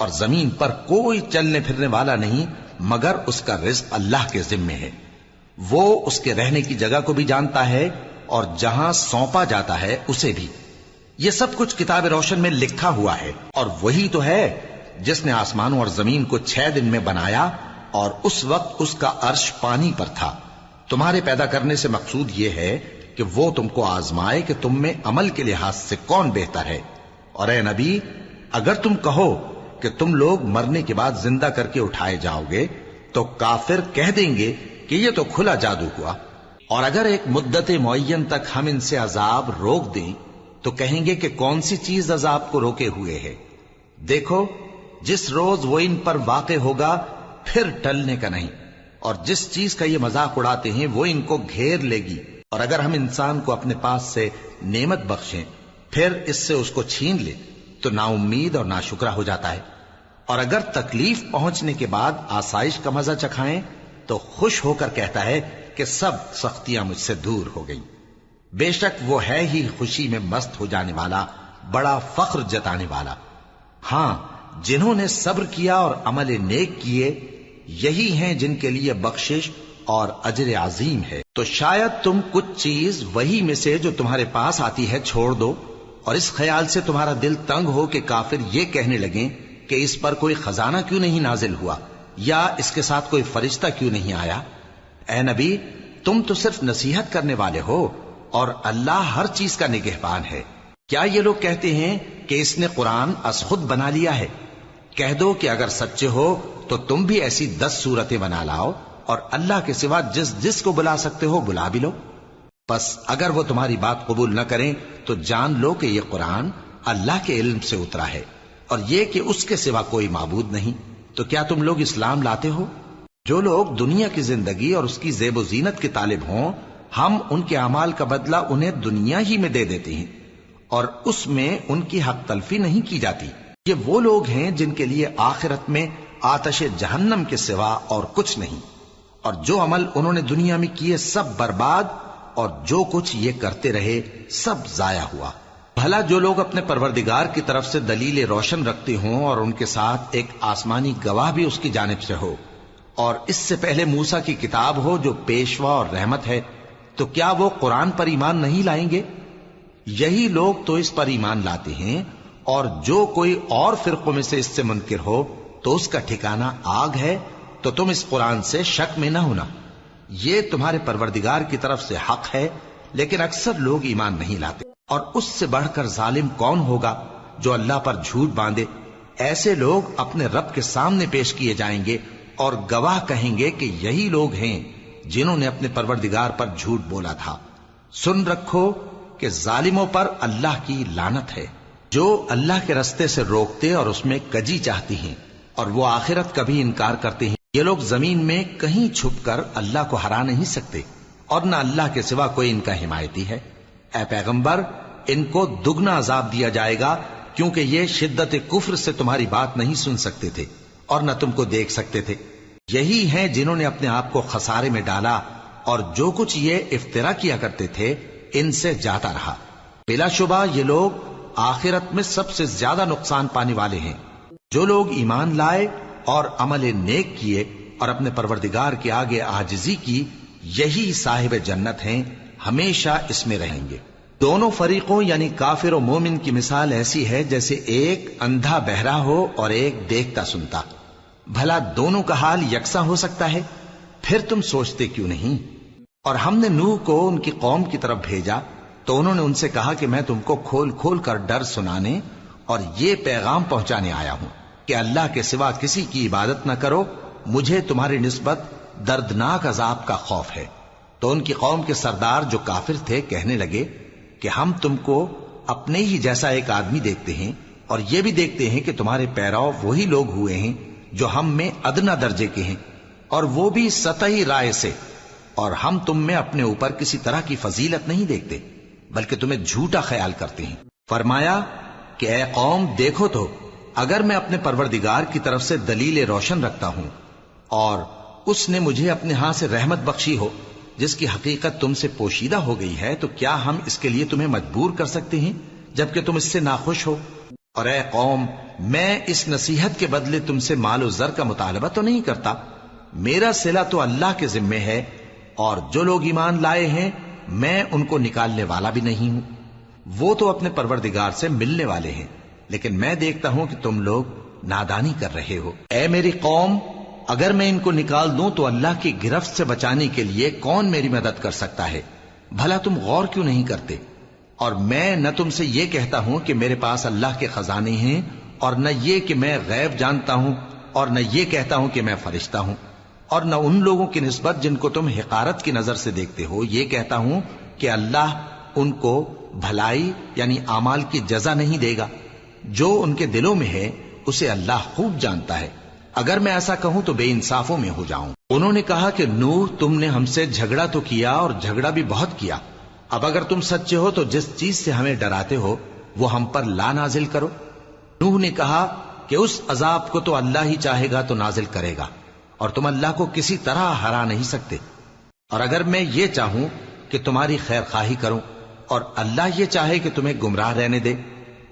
اور زمین پر کوئی چلنے پھرنے والا نہیں مگر اس کا رزق اللہ کے ذمے ہے۔ وہ اس کے رہنے کی جگہ کو بھی جانتا ہے اور جہاں سونپا جاتا ہے اسے بھی۔ یہ سب کچھ کتاب روشن میں لکھا ہوا ہے، اور وہی تو ہے جس نے آسمانوں اور زمین کو 6 دن میں بنایا، اور اس وقت اس کا عرش پانی پر تھا۔ تمہارے پیدا کرنے سے مقصود یہ ہے کہ وہ تم کو آزمائے کہ تم میں عمل کے لحاظ سے کون بہتر ہے۔ اور اے نبی، اگر تم کہو کہ تم لوگ مرنے کے بعد زندہ کر کے اٹھائے جاؤ گے تو کافر کہہ دیں گے کہ یہ تو کھلا جادو ہوا۔ اور اگر ایک مدت معین تک ہم ان سے عذاب روک دیں تو کہیں گے کہ کون سی چیز عذاب کو روکے ہوئے ہے؟ دیکھو، جس روز وہ ان پر واقع ہوگا پھر ٹلنے کا نہیں، اور جس چیز کا یہ مذاق اڑاتے ہیں وہ ان کو گھیر لے گی۔ اور اگر ہم انسان کو اپنے پاس سے نعمت بخشیں پھر اس سے اس کو چھین لے تو نا امید اور ناشکرا ہو جاتا ہے۔ اور اگر تکلیف پہنچنے کے بعد آسائش کا مزہ چکھائیں تو خوش ہو کر کہتا ہے کہ سب سختیاں مجھ سے دور ہو گئیں۔ بے شک وہ ہے ہی خوشی میں مست ہو جانے والا، بڑا فخر جتانے والا۔ ہاں، جنہوں نے صبر کیا اور عمل نیک کیے، یہی ہیں جن کے لیے بخشش اور اجر عظیم ہے۔ تو شاید تم کچھ چیز وہی میں سے جو تمہارے پاس آتی ہے چھوڑ دو، اور اس خیال سے تمہارا دل تنگ ہو کہ کافر یہ کہنے لگیں کہ اس پر کوئی خزانہ کیوں نہیں نازل ہوا، یا اس کے ساتھ کوئی فرشتہ کیوں نہیں آیا۔ اے نبی، تم تو صرف نصیحت کرنے والے ہو، اور اللہ ہر چیز کا نگہبان ہے۔ کیا یہ لوگ کہتے ہیں کہ اس نے قرآن از خود بنا لیا ہے؟ کہہ دو کہ اگر سچے ہو تو تم بھی ایسی 10 صورتیں بنا لاؤ، اور اللہ کے سوا جس جس کو بلا سکتے ہو بلا بھی لو۔ بس اگر وہ تمہاری بات قبول نہ کریں تو جان لو کہ یہ قرآن اللہ کے علم سے اترا ہے، اور یہ کہ اس کے سوا کوئی معبود نہیں۔ تو کیا تم لوگ اسلام لاتے ہو؟ جو لوگ دنیا کی زندگی اور اس کی زیب و زینت کے طالب ہوں، ہم ان کے اعمال کا بدلہ انہیں دنیا ہی میں دے دیتے ہیں، اور اس میں ان کی حق تلفی نہیں کی جاتی۔ یہ وہ لوگ ہیں جن کے لیے آخرت میں آتش جہنم کے سوا اور کچھ نہیں، اور جو عمل انہوں نے دنیا میں کیے سب برباد، اور جو کچھ یہ کرتے رہے سب ضائع ہوا۔ بھلا جو لوگ اپنے پروردگار کی طرف سے دلیل روشن رکھتے ہوں اور ان کے ساتھ ایک آسمانی گواہ بھی اس کی جانب سے ہو، اور اس سے پہلے موسیٰ کی کتاب ہو جو پیشوا اور رحمت ہے، تو کیا وہ قرآن پر ایمان نہیں لائیں گے؟ یہی لوگ تو اس پر ایمان لاتے ہیں، اور جو کوئی اور فرقوں میں سے اس سے منکر ہو تو اس کا ٹھکانہ آگ ہے۔ تو تم اس قرآن سے شک میں نہ ہونا، یہ تمہارے پروردگار کی طرف سے حق ہے، لیکن اکثر لوگ ایمان نہیں لاتے۔ اور اس سے بڑھ کر ظالم کون ہوگا جو اللہ پر جھوٹ باندھے؟ ایسے لوگ اپنے رب کے سامنے پیش کیے جائیں گے اور گواہ کہیں گے کہ یہی لوگ ہیں جنہوں نے اپنے پروردگار پر جھوٹ بولا تھا۔ سن رکھو کہ ظالموں پر اللہ کی لعنت ہے، جو اللہ کے رستے سے روکتے اور اس میں کجی چاہتی ہیں، اور وہ آخرت کا بھی انکار کرتے ہیں۔ یہ لوگ زمین میں کہیں چھپ کر اللہ کو ہرا نہیں سکتے، اور نہ اللہ کے سوا کوئی ان کا حمایتی ہے۔ اے پیغمبر، ان کو دگنا عذاب دیا جائے گا، کیونکہ یہ شدت کفر سے تمہاری بات نہیں سن سکتے تھے اور نہ تم کو دیکھ سکتے تھے۔ یہی ہیں جنہوں نے اپنے آپ کو خسارے میں ڈالا، اور جو کچھ یہ افترا کیا کرتے تھے ان سے جاتا رہا۔ بلا شبہ یہ لوگ آخرت میں سب سے زیادہ نقصان پانے والے ہیں۔ جو لوگ ایمان لائے اور عمل نیک کیے اور اپنے پروردگار کے آگے عاجزی کی، یہی صاحب جنت ہیں، ہمیشہ اس میں رہیں گے۔ دونوں فریقوں یعنی کافر و مومن کی مثال ایسی ہے جیسے ایک اندھا بہرا ہو اور ایک دیکھتا سنتا۔ بھلا دونوں کا حال یکساں ہو سکتا ہے؟ پھر تم سوچتے کیوں نہیں؟ اور ہم نے نوح کو ان کی قوم کی طرف بھیجا تو انہوں نے ان سے کہا کہ میں تم کو کھول کھول کر ڈر سنانے اور یہ پیغام پہنچانے آیا ہوں کہ اللہ کے سوا کسی کی عبادت نہ کرو، مجھے تمہاری نسبت دردناک عذاب کا خوف ہے۔ تو ان کی قوم کے سردار جو کافر تھے کہنے لگے کہ ہم تم کو اپنے ہی جیسا ایک آدمی دیکھتے ہیں، اور یہ بھی دیکھتے ہیں کہ تمہارے پیرو وہی لوگ ہوئے ہیں جو ہم میں ادنا درجے کے ہیں، اور وہ بھی سطحی رائے سے، اور ہم تم میں اپنے اوپر کسی طرح کی فضیلت نہیں دیکھتے بلکہ تمہیں جھوٹا خیال کرتے ہیں۔ فرمایا کہ اے قوم، دیکھو تو اگر میں اپنے پروردگار کی طرف سے دلیل روشن رکھتا ہوں اور اس نے مجھے اپنے ہاں سے رحمت بخشی ہو جس کی حقیقت تم سے پوشیدہ ہو گئی ہے، تو کیا ہم اس کے لیے تمہیں مجبور کر سکتے ہیں جبکہ تم اس سے ناخوش ہو؟ اور اے قوم، میں اس نصیحت کے بدلے تم سے مال و زر کا مطالبہ تو نہیں کرتا، میرا صلہ تو اللہ کے ذمے ہے، اور جو لوگ ایمان لائے ہیں میں ان کو نکالنے والا بھی نہیں ہوں، وہ تو اپنے پروردگار سے ملنے والے ہیں، لیکن میں دیکھتا ہوں کہ تم لوگ نادانی کر رہے ہو۔ اے میری قوم، اگر میں ان کو نکال دوں تو اللہ کی گرفت سے بچانے کے لیے کون میری مدد کر سکتا ہے؟ بھلا تم غور کیوں نہیں کرتے؟ اور میں نہ تم سے یہ کہتا ہوں کہ میرے پاس اللہ کے خزانے ہیں، اور نہ یہ کہ میں غیب جانتا ہوں، اور نہ یہ کہتا ہوں کہ میں فرشتہ ہوں، اور نہ ان لوگوں کی نسبت جن کو تم حقارت کی نظر سے دیکھتے ہو یہ کہتا ہوں کہ اللہ ان کو بھلائی یعنی اعمال کی جزا نہیں دے گا۔ جو ان کے دلوں میں ہے اسے اللہ خوب جانتا ہے، اگر میں ایسا کہوں تو بے انصافوں میں ہو جاؤں۔ انہوں نے کہا کہ نوح، تم نے ہم سے جھگڑا تو کیا اور جھگڑا بھی بہت کیا، اب اگر تم سچے ہو تو جس چیز سے ہمیں ڈراتے ہو وہ ہم پر لا نازل کرو۔ نوح نے کہا کہ اس عذاب کو تو اللہ ہی چاہے گا تو نازل کرے گا، اور تم اللہ کو کسی طرح ہرا نہیں سکتے، اور اگر میں یہ چاہوں کہ تمہاری خیر خواہی کروں اور اللہ یہ چاہے کہ تمہیں گمراہ رہنے دے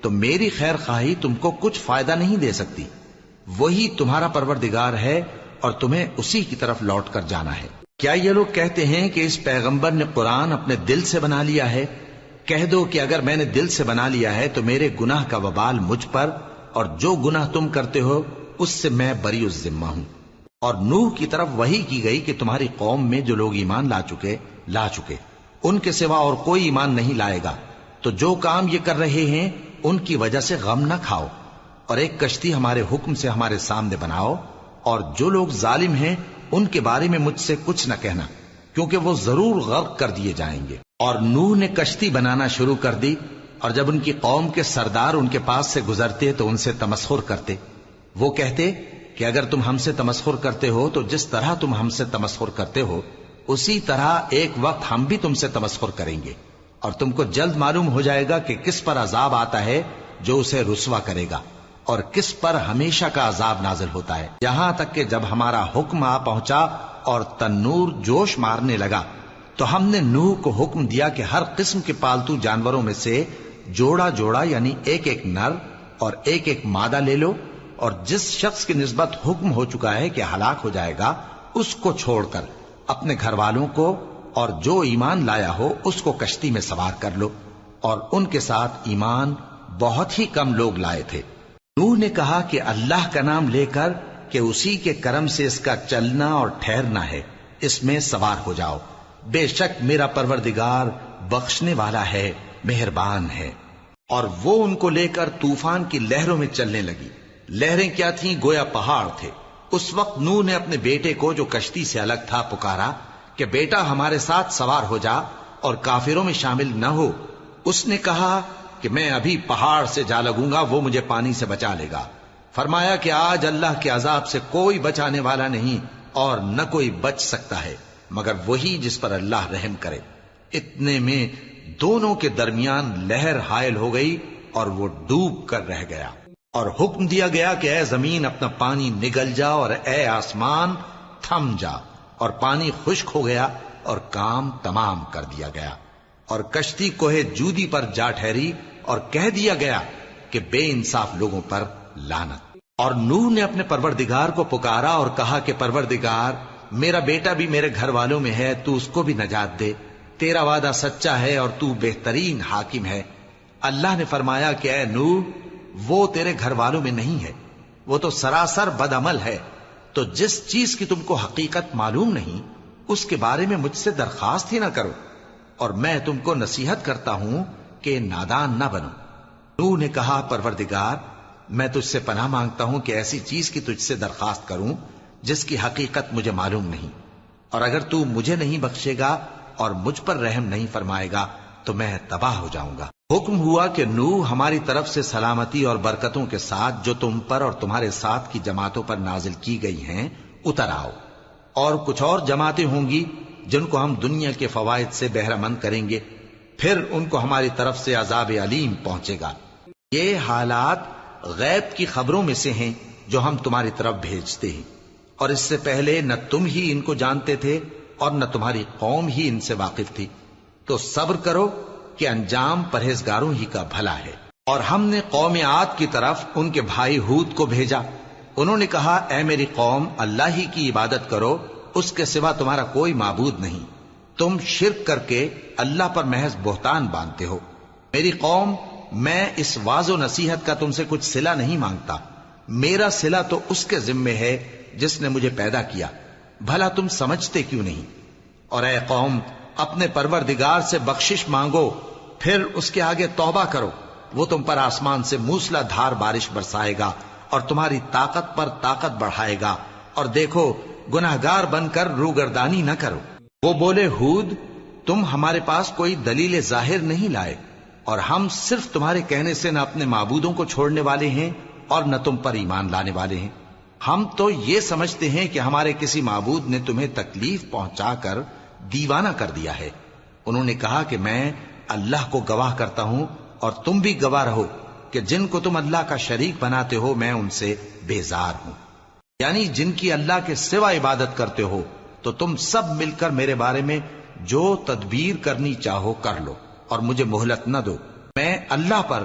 تو میری خیر خواہی تم کو کچھ فائدہ نہیں دے سکتی، وہی تمہارا پروردگار ہے اور تمہیں اسی کی طرف لوٹ کر جانا ہے۔ کیا یہ لوگ کہتے ہیں کہ اس پیغمبر نے قرآن اپنے دل سے بنا لیا ہے؟ کہہ دو کہ اگر میں نے دل سے بنا لیا ہے تو میرے گناہ کا وبال مجھ پر، اور جو گناہ تم کرتے ہو اس سے میں بری الذمہ ہوں۔ اور نوح کی طرف وحی کی گئی کہ تمہاری قوم میں جو لوگ ایمان لا چکے ان کے سوا اور کوئی ایمان نہیں لائے گا، تو جو کام یہ کر رہے ہیں ان کی وجہ سے غم نہ کھاؤ، اور ایک کشتی ہمارے حکم سے ہمارے سامنے بناؤ، اور جو لوگ ظالم ہیں ان کے بارے میں مجھ سے کچھ نہ کہنا، کیونکہ وہ ضرور غرق کر دیے جائیں گے۔ اور نوح نے کشتی بنانا شروع کر دی، اور جب ان کی قوم کے سردار ان کے پاس سے گزرتے تو ان سے تمسخر کرتے۔ وہ کہتے کہ اگر تم ہم سے تمسخر کرتے ہو تو جس طرح تم ہم سے تمسخر کرتے ہو اسی طرح ایک وقت ہم بھی تم سے تمسخر کریں گے، اور تم کو جلد معلوم ہو جائے گا کہ کس پر عذاب آتا ہے جو اسے رسوا کرے گا، اور کس پر ہمیشہ کا عذاب نازل ہوتا ہے، یہاں تک کہ جب ہمارا حکم آ پہنچا اور تنور جوش مارنے لگا تو ہم نے نوح کو حکم دیا کہ ہر قسم کے پالتو جانوروں میں سے جوڑا جوڑا یعنی ایک ایک نر اور ایک ایک مادہ لے لو، اور جس شخص کی نسبت حکم ہو چکا ہے کہ ہلاک ہو جائے گا اس کو چھوڑ کر اپنے گھر والوں کو اور جو ایمان لایا ہو اس کو کشتی میں سوار کر لو، اور ان کے ساتھ ایمان بہت ہی کم لوگ لائے تھے۔ نوح نے کہا کہ اللہ کا نام لے کر کہ اسی کے کرم سے اس کا چلنا اور ٹھہرنا ہے، اس میں سوار ہو جاؤ، بے شک میرا پروردگار بخشنے والا ہے، مہربان ہے۔ اور وہ ان کو لے کر طوفان کی لہروں میں چلنے لگی۔ لہریں کیا تھیں؟ گویا پہاڑ تھے۔ اس وقت نوح نے اپنے بیٹے کو جو کشتی سے الگ تھا پکارا کہ بیٹا ہمارے ساتھ سوار ہو جا اور کافروں میں شامل نہ ہو۔ اس نے کہا کہ میں ابھی پہاڑ سے جا لگوں گا، وہ مجھے پانی سے بچا لے گا۔ فرمایا کہ آج اللہ کے عذاب سے کوئی بچانے والا نہیں اور نہ کوئی بچ سکتا ہے مگر وہی جس پر اللہ رحم کرے۔ اتنے میں دونوں کے درمیان لہر حائل ہو گئی اور وہ ڈوب کر رہ گیا، اور حکم دیا گیا کہ اے زمین اپنا پانی نگل جا اور اے آسمان تھم جا، اور پانی خشک ہو گیا اور کام تمام کر دیا گیا، اور کشتی کوہ جودی پر جا ٹھہری، اور کہہ دیا گیا کہ بے انصاف لوگوں پر لعنت۔ اور نوح نے اپنے پروردگار کو پکارا اور کہا کہ پروردگار، میرا بیٹا بھی میرے گھر والوں میں ہے، تو اس کو بھی نجات دے، تیرا وعدہ سچا ہے اور تو بہترین حاکم ہے۔ اللہ نے فرمایا کہ اے نوح، وہ تیرے گھر والوں میں نہیں ہے، وہ تو سراسر بد عمل ہے، تو جس چیز کی تم کو حقیقت معلوم نہیں اس کے بارے میں مجھ سے درخواست ہی نہ کرو، اور میں تم کو نصیحت کرتا ہوں کہ نادان نہ بنو۔ نوح نے کہا پروردگار، میں تجھ سے پناہ مانگتا ہوں کہ ایسی چیز کی تجھ سے درخواست کروں جس کی حقیقت مجھے معلوم نہیں، اور اگر تو مجھے نہیں بخشے گا اور مجھ پر رحم نہیں فرمائے گا تو میں تباہ ہو جاؤں گا۔ حکم ہوا کہ نوح ہماری طرف سے سلامتی اور برکتوں کے ساتھ جو تم پر اور تمہارے ساتھ کی جماعتوں پر نازل کی گئی ہیں اتر آؤ، اور کچھ اور جماعتیں ہوں گی جن کو ہم دنیا کے فوائد سے بہرہ مند کریں گے، پھر ان کو ہماری طرف سے عذاب علیم پہنچے گا۔ یہ حالات غیب کی خبروں میں سے ہیں جو ہم تمہاری طرف بھیجتے ہیں، اور اس سے پہلے نہ تم ہی ان کو جانتے تھے اور نہ تمہاری قوم ہی ان سے واقف تھی، تو صبر کرو کہ انجام پرہیزگاروں ہی کا بھلا ہے۔ اور ہم نے قوم عاد کی طرف ان کے بھائی ہود کو بھیجا. انہوں نے کہا اے میری قوم اللہ ہی کی عبادت کرو، اس کے سوا تمہارا کوئی معبود نہیں. تم شرک کر کے اللہ پر محض بہتان باندھتے ہو. میری قوم میں اس واض و نصیحت کا تم سے کچھ صلہ نہیں مانگتا. میرا صلہ تو اس کے ذمے ہے جس نے مجھے پیدا کیا. بھلا تم سمجھتے کیوں نہیں؟ اور اے قوم اپنے پروردگار سے بخشش مانگو، پھر اس کے آگے توبہ کرو. وہ تم پر آسمان سے موسلا دھار بارش برسائے گا اور تمہاری طاقت پر طاقت بڑھائے گا. اور دیکھو گناہگار بن کر روگردانی نہ کرو. وہ بولے ہود تم ہمارے پاس کوئی دلیل ظاہر نہیں لائے، اور ہم صرف تمہارے کہنے سے نہ اپنے معبودوں کو چھوڑنے والے ہیں اور نہ تم پر ایمان لانے والے ہیں. ہم تو یہ سمجھتے ہیں کہ ہمارے کسی معبود نے تمہیں تکلیف پہنچا کر دیوانہ کر دیا ہے. انہوں نے کہا کہ میں اللہ کو گواہ کرتا ہوں اور تم بھی گواہ رہو کہ جن کو تم اللہ کا شریک بناتے ہو میں ان سے بیزار ہوں. یعنی جن کی اللہ کے سوا عبادت کرتے ہو تو تم سب مل کر میرے بارے میں جو تدبیر کرنی چاہو کر لو اور مجھے مہلت نہ دو. میں اللہ پر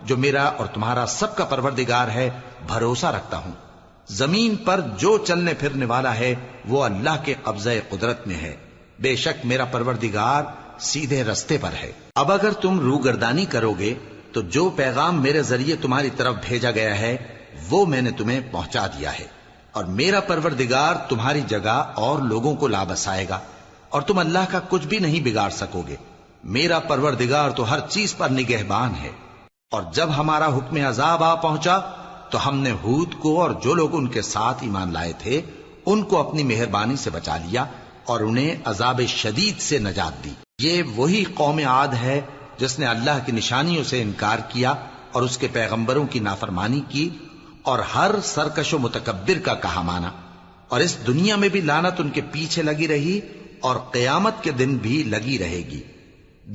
جو میرا اور تمہارا سب کا پروردگار ہے بھروسہ رکھتا ہوں. زمین پر جو چلنے پھرنے والا ہے وہ اللہ کے قبضہ قدرت میں ہے. بے شک میرا پروردگار سیدھے رستے پر ہے. اب اگر تم روگردانی کرو گے تو جو پیغام میرے ذریعے تمہاری طرف بھیجا گیا ہے وہ میں نے تمہیں پہنچا دیا ہے، اور میرا پروردگار تمہاری جگہ اور لوگوں کو لا بسائے گا، اور تم اللہ کا کچھ بھی نہیں بگاڑ سکو گے. میرا پروردگار تو ہر چیز پر نگہبان ہے. اور جب ہمارا حکم عذاب آ پہنچا تو ہم نے ہود کو اور جو لوگ ان کے ساتھ ایمان لائے تھے ان کو اپنی مہربانی سے بچا لیا اور انہیں عذاب شدید سے نجات دی. یہ وہی قوم عاد ہے جس نے اللہ کی نشانیوں سے انکار کیا اور اس کے پیغمبروں کی نافرمانی کی اور ہر سرکش و متکبر کا کہا مانا. اور اس دنیا میں بھی لعنت ان کے پیچھے لگی رہی اور قیامت کے دن بھی لگی رہے گی.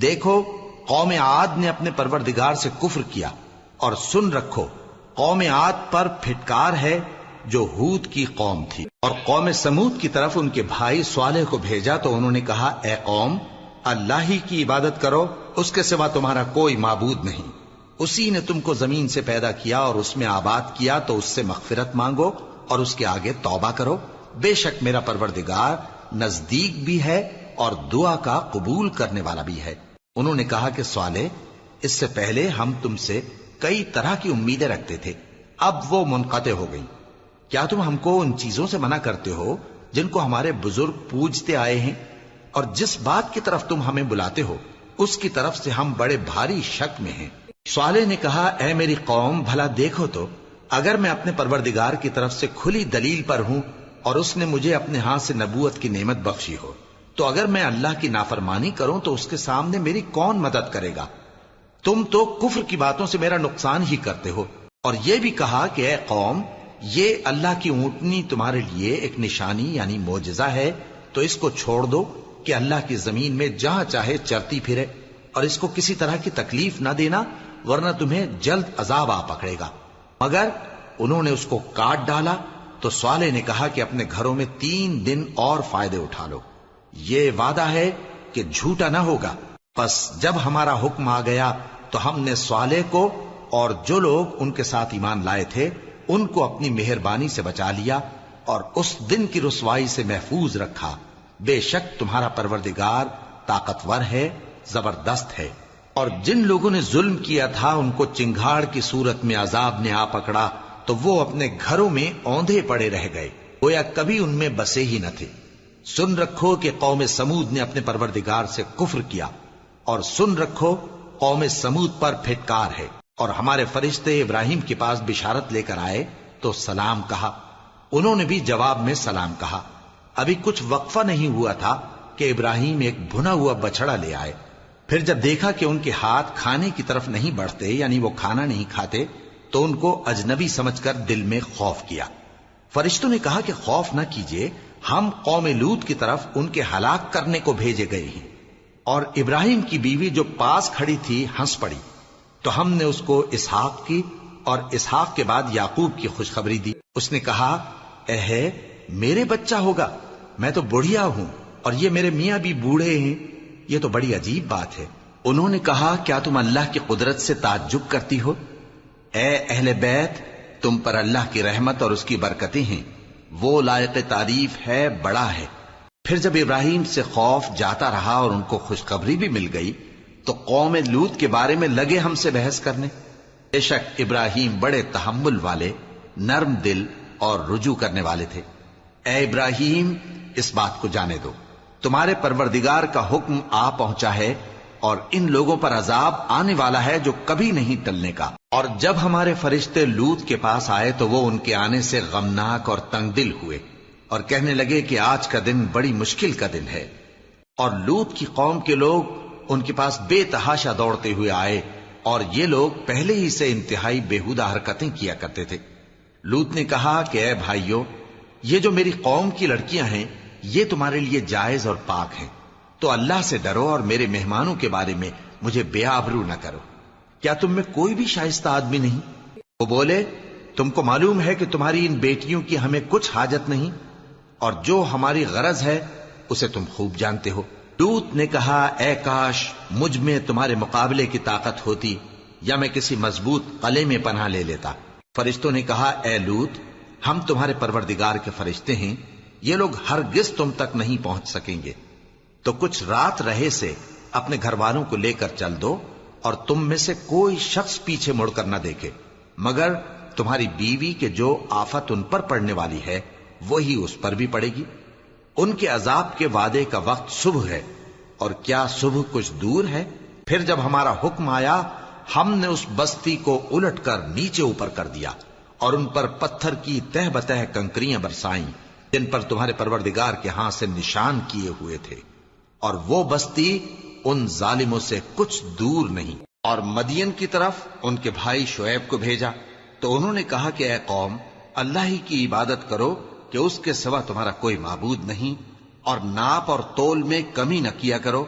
دیکھو قوم عاد نے اپنے پروردگار سے کفر کیا، اور سن رکھو قوم عاد پر پھٹکار ہے جو ہود کی قوم تھی. اور قوم سمود کی طرف ان کے بھائی صالح کو بھیجا تو انہوں نے کہا اے قوم اللہ ہی کی عبادت کرو، اس کے سوا تمہارا کوئی معبود نہیں. اسی نے تم کو زمین سے پیدا کیا اور اس میں آباد کیا، تو اس سے مغفرت مانگو اور اس کے آگے توبہ کرو. بے شک میرا پروردگار نزدیک بھی ہے اور دعا کا قبول کرنے والا بھی ہے. انہوں نے کہا کہ صالح اس سے پہلے ہم تم سے کئی طرح کی امیدیں رکھتے تھے، اب وہ منقطع ہو گئی. کیا تم ہم کو ان چیزوں سے منع کرتے ہو جن کو ہمارے بزرگ پوجتے آئے ہیں؟ اور جس بات کی طرف تم ہمیں بلاتے ہو اس کی طرف سے ہم بڑے بھاری شک میں ہیں. صالح نے کہا اے میری قوم بھلا دیکھو تو اگر میں اپنے پروردگار کی طرف سے کھلی دلیل پر ہوں اور اس نے مجھے اپنے ہاتھ سے نبوت کی نعمت بخشی ہو، تو اگر میں اللہ کی نافرمانی کروں تو اس کے سامنے میری کون مدد کرے گا؟ تم تو کفر کی باتوں سے میرا نقصان ہی کرتے ہو. اور یہ بھی کہا کہ اے قوم یہ اللہ کی اونٹنی تمہارے لیے ایک نشانی یعنی معجزہ ہے، تو اس کو چھوڑ دو کہ اللہ کی زمین میں جہاں چاہے چرتی پھرے، اور اس کو کسی طرح کی تکلیف نہ دینا ورنہ تمہیں جلد عذاب آ پکڑے گا. مگر انہوں نے اس کو کاٹ ڈالا. تو صالح نے کہا کہ اپنے گھروں میں 3 دن اور فائدے اٹھا لو، یہ وعدہ ہے کہ جھوٹا نہ ہوگا. پس جب ہمارا حکم آ گیا تو ہم نے صالح کو اور جو لوگ ان کے ساتھ ایمان لائے تھے ان کو اپنی مہربانی سے بچا لیا اور اس دن کی رسوائی سے محفوظ رکھا. بے شک تمہارا پروردگار طاقتور ہے، زبردست ہے. اور جن لوگوں نے ظلم کیا تھا ان کو چنگھاڑ کی صورت میں عذاب نے آ پکڑا تو وہ اپنے گھروں میں اوندھے پڑے رہ گئے، گویا کبھی ان میں بسے ہی نہ تھے. سن رکھو کہ قوم سمود نے اپنے پروردگار سے کفر کیا، اور سن رکھو قوم سمود پر پھٹکار ہے. اور ہمارے فرشتے ابراہیم کے پاس بشارت لے کر آئے تو سلام کہا، انہوں نے بھی جواب میں سلام کہا. ابھی کچھ وقفہ نہیں ہوا تھا کہ ابراہیم ایک بھنا ہوا بچڑا لے آئے. پھر جب دیکھا کہ ان کے ہاتھ کھانے کی طرف نہیں بڑھتے یعنی وہ کھانا نہیں کھاتے تو ان کو اجنبی سمجھ کر دل میں خوف کیا. فرشتوں نے کہا کہ خوف نہ کیجیے، ہم قوم لوط کی طرف ان کے ہلاک کرنے کو بھیجے گئے ہیں. اور ابراہیم کی بیوی جو پاس کھڑی تھی ہنس پڑی تو ہم نے اس کو اسحاق کی اور اسحاق کے بعد یعقوب کی خوشخبری دی. اس نے کہا اے میرے بچہ ہوگا، میں تو بڑھیا ہوں اور یہ میرے میاں بھی بوڑھے ہیں، یہ تو بڑی عجیب بات ہے. انہوں نے کہا کیا تم اللہ کی قدرت سے تعجب کرتی ہو؟ اے اہل بیت، تم پر اللہ کی رحمت اور اس کی برکتیں ہیں، وہ لائق تعریف ہے، بڑا ہے۔ پھر جب ابراہیم سے خوف جاتا رہا اور ان کو خوشخبری بھی مل گئی تو قوم لوط کے بارے میں لگے ہم سے بحث کرنے۔ بے شک ابراہیم بڑے تحمل والے، نرم دل اور رجوع کرنے والے تھے۔ اے ابراہیم، اس بات کو جانے دو، تمہارے پروردگار کا حکم آ پہنچا ہے اور ان لوگوں پر عذاب آنے والا ہے جو کبھی نہیں ٹلنے کا۔ اور جب ہمارے فرشتے لوط کے پاس آئے تو وہ ان کے آنے سے غمناک اور تنگ دل ہوئے اور کہنے لگے کہ آج کا دن بڑی مشکل کا دن ہے۔ اور لوط کی قوم کے لوگ ان کے پاس بے تحاشا دوڑتے ہوئے آئے اور یہ لوگ پہلے ہی سے انتہائی بےہودہ حرکتیں کیا کرتے تھے۔ لوط نے کہا کہ اے بھائیو، یہ جو میری قوم کی لڑکیاں ہیں یہ تمہارے لیے جائز اور پاک ہیں، تو اللہ سے ڈرو اور میرے مہمانوں کے بارے میں مجھے بے آبرو نہ کرو۔ کیا تم میں کوئی بھی شائستہ آدمی نہیں؟ وہ بولے تم کو معلوم ہے کہ تمہاری ان بیٹیوں کی ہمیں کچھ حاجت نہیں، اور جو ہماری غرض ہے اسے تم خوب جانتے ہو۔ لوط نے کہا اے کاش مجھ میں تمہارے مقابلے کی طاقت ہوتی یا میں کسی مضبوط قلعے میں پناہ لے لیتا۔ فرشتوں نے کہا اے لوط، ہم تمہارے پروردگار کے فرشتے ہیں، یہ لوگ ہرگز تم تک نہیں پہنچ سکیں گے، تو کچھ رات رہے سے اپنے گھر والوں کو لے کر چل دو اور تم میں سے کوئی شخص پیچھے مڑ کر نہ دیکھے مگر تمہاری بیوی کے جو آفت ان پر پڑنے والی ہے وہی اس پر بھی پڑے گی۔ ان کے عذاب کے وعدے کا وقت صبح ہے، اور کیا صبح کچھ دور ہے؟ پھر جب ہمارا حکم آیا ہم نے اس بستی کو الٹ کر نیچے اوپر کر دیا اور ان پر پتھر کی تہ بتہ کنکریاں برسائیں جن پر تمہارے پروردگار کے ہاں سے نشان کیے ہوئے تھے، اور وہ بستی ان ظالموں سے کچھ دور نہیں۔ اور مدین کی طرف ان کے بھائی شعیب کو بھیجا تو انہوں نے کہا کہ اے قوم، اللہ ہی کی عبادت کرو کہ اس کے سوا تمہارا کوئی معبود نہیں، اور ناپ اور تول میں کمی نہ کیا کرو،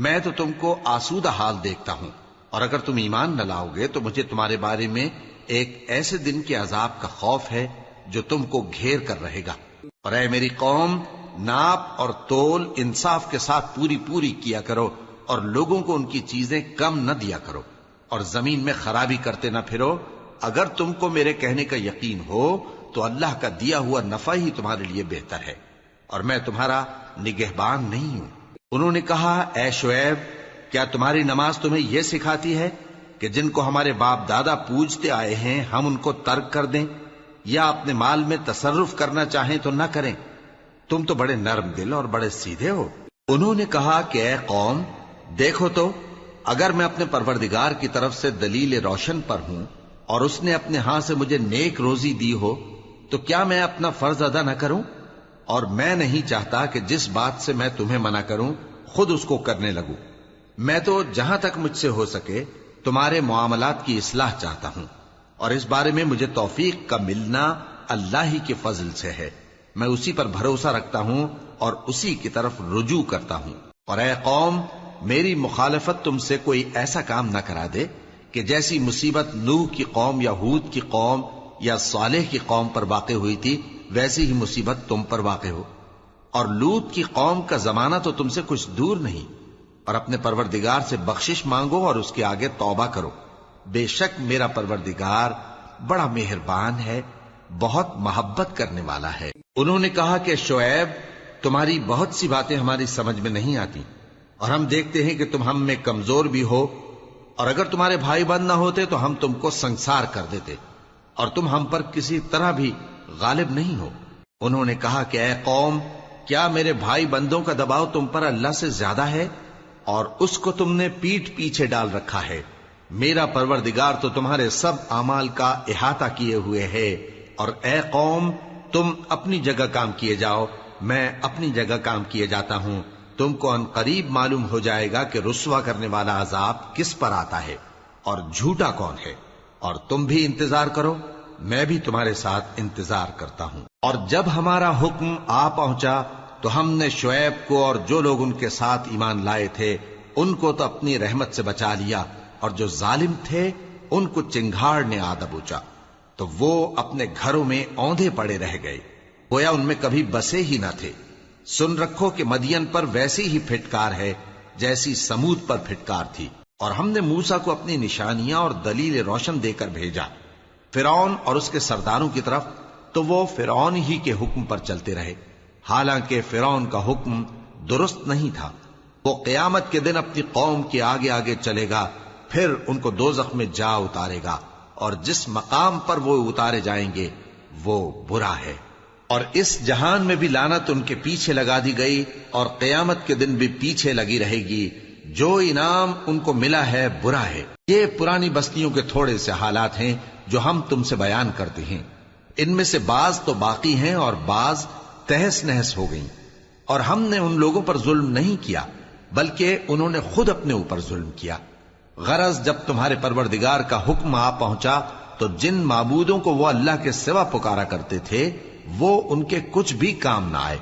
میں تو تم کو آسودہ حال دیکھتا ہوں، اور اگر تم ایمان نہ لاؤ گے تو مجھے تمہارے بارے میں ایک ایسے دن کے عذاب کا خوف ہے جو تم کو گھیر کر رہے گا۔ اور اے میری قوم، ناپ اور تول انصاف کے ساتھ پوری پوری کیا کرو، اور لوگوں کو ان کی چیزیں کم نہ دیا کرو، اور زمین میں خرابی کرتے نہ پھرو۔ اگر تم کو میرے کہنے کا یقین ہو تو اللہ کا دیا ہوا نفع ہی تمہارے لیے بہتر ہے، اور میں تمہارا نگہبان نہیں ہوں۔ انہوں نے کہا اے شعیب، کیا تمہاری نماز تمہیں یہ سکھاتی ہے کہ جن کو ہمارے باپ دادا پوجتے آئے ہیں ہم ان کو ترک کر دیں، یا اپنے مال میں تصرف کرنا چاہیں تو نہ کریں؟ تم تو بڑے نرم دل اور بڑے سیدھے ہو۔ انہوں نے کہا کہ اے قوم، دیکھو تو اگر میں اپنے پروردگار کی طرف سے دلیل روشن پر ہوں اور اس نے اپنے ہاں سے مجھے نیک روزی دی ہو تو کیا میں اپنا فرض ادا نہ کروں؟ اور میں نہیں چاہتا کہ جس بات سے میں تمہیں منع کروں خود اس کو کرنے لگوں۔ میں تو جہاں تک مجھ سے ہو سکے تمہارے معاملات کی اصلاح چاہتا ہوں، اور اس بارے میں مجھے توفیق کا ملنا اللہ ہی کے فضل سے ہے۔ میں اسی پر بھروسہ رکھتا ہوں اور اسی کی طرف رجوع کرتا ہوں۔ اور اے قوم، میری مخالفت تم سے کوئی ایسا کام نہ کرا دے کہ جیسی مصیبت نوح کی قوم یا ہود کی قوم یا صالح کی قوم پر واقع ہوئی تھی ویسی ہی مصیبت تم پر واقع ہو۔ اور لوط کی قوم کا زمانہ تو تم سے کچھ دور نہیں، اور اپنے پروردگار سے بخشش مانگو اور اس کے آگے توبہ کرو، بے شک میرا پروردگار بڑا مہربان ہے، بہت محبت کرنے والا ہے۔ انہوں نے کہا کہ شعیب، تمہاری بہت سی باتیں ہماری سمجھ میں نہیں آتی، اور ہم دیکھتے ہیں کہ تم ہم میں کمزور بھی ہو، اور اگر تمہارے بھائی بند نہ ہوتے تو ہم تم کو سنسار کر دیتے، اور تم ہم پر کسی طرح بھی غالب نہیں ہو۔ انہوں نے کہا کہ اے قوم، کیا میرے بھائی بندوں کا دباؤ تم پر اللہ سے زیادہ ہے، اور اس کو تم نے پیٹھ پیچھے ڈال رکھا ہے؟ میرا پروردگار تو تمہارے سب اعمال کا احاطہ کیے ہوئے ہے۔ اور اے قوم، تم اپنی جگہ کام کیے جاؤ، میں اپنی جگہ کام کیے جاتا ہوں۔ تم کو ان قریب معلوم ہو جائے گا کہ رسوا کرنے والا عذاب کس پر آتا ہے اور جھوٹا کون ہے، اور تم بھی انتظار کرو، میں بھی تمہارے ساتھ انتظار کرتا ہوں۔ اور جب ہمارا حکم آ پہنچا تو ہم نے شعیب کو اور جو لوگ ان کے ساتھ ایمان لائے تھے ان کو تو اپنی رحمت سے بچا لیا، اور جو ظالم تھے ان کو چنگھاڑ نے آ دبوچا، تو وہ اپنے گھروں میں اوندھے پڑے رہ گئے، گویا ان میں کبھی بسے ہی نہ تھے۔ سن رکھو کہ مدین پر ویسی ہی پھٹکار ہے جیسی سمود پر پھٹکار تھی۔ اور ہم نے موسیٰ کو اپنی نشانیاں اور دلیل روشن دے کر بھیجا فرعون اور اس کے سرداروں کی طرف، تو وہ فرعون ہی کے حکم پر چلتے رہے، حالانکہ فرعون کا حکم درست نہیں تھا۔ وہ قیامت کے دن اپنی قوم کے آگے آگے چلے گا، پھر ان کو دوزخ میں جا اتارے گا، اور جس مقام پر وہ اتارے جائیں گے وہ برا ہے۔ اور اس جہان میں بھی لعنت ان کے پیچھے لگا دی گئی، اور قیامت کے دن بھی پیچھے لگی رہے گی۔ جو انعام ان کو ملا ہے برا ہے۔ یہ پرانی بستیوں کے تھوڑے سے حالات ہیں جو ہم تم سے بیان کرتے ہیں، ان میں سے بعض تو باقی ہیں اور بعض تہس نہس ہو گئیں۔ اور ہم نے ان لوگوں پر ظلم نہیں کیا بلکہ انہوں نے خود اپنے اوپر ظلم کیا۔ غرض جب تمہارے پروردگار کا حکم آ پہنچا تو جن معبودوں کو وہ اللہ کے سوا پکارا کرتے تھے وہ ان کے کچھ بھی کام نہ آئے،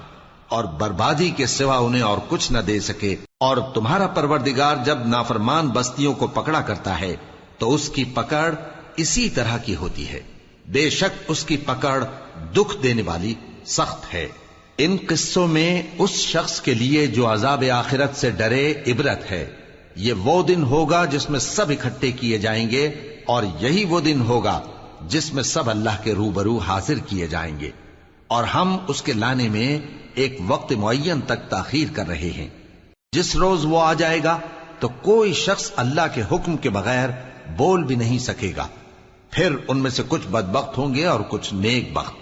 اور بربادی کے سوا انہیں اور کچھ نہ دے سکے۔ اور تمہارا پروردگار جب نافرمان بستیوں کو پکڑا کرتا ہے تو اس کی پکڑ اسی طرح کی ہوتی ہے، بے شک اس کی پکڑ دکھ دینے والی سخت ہے۔ ان قصوں میں اس شخص کے لیے جو عذاب آخرت سے ڈرے عبرت ہے۔ یہ وہ دن ہوگا جس میں سب اکٹھے کیے جائیں گے، اور یہی وہ دن ہوگا جس میں سب اللہ کے روبرو حاضر کیے جائیں گے، اور ہم اس کے لانے میں ایک وقت معین تک تاخیر کر رہے ہیں۔ جس روز وہ آ جائے گا تو کوئی شخص اللہ کے حکم کے بغیر بول بھی نہیں سکے گا۔ پھر ان میں سے کچھ بدبخت ہوں گے اور کچھ نیک بخت۔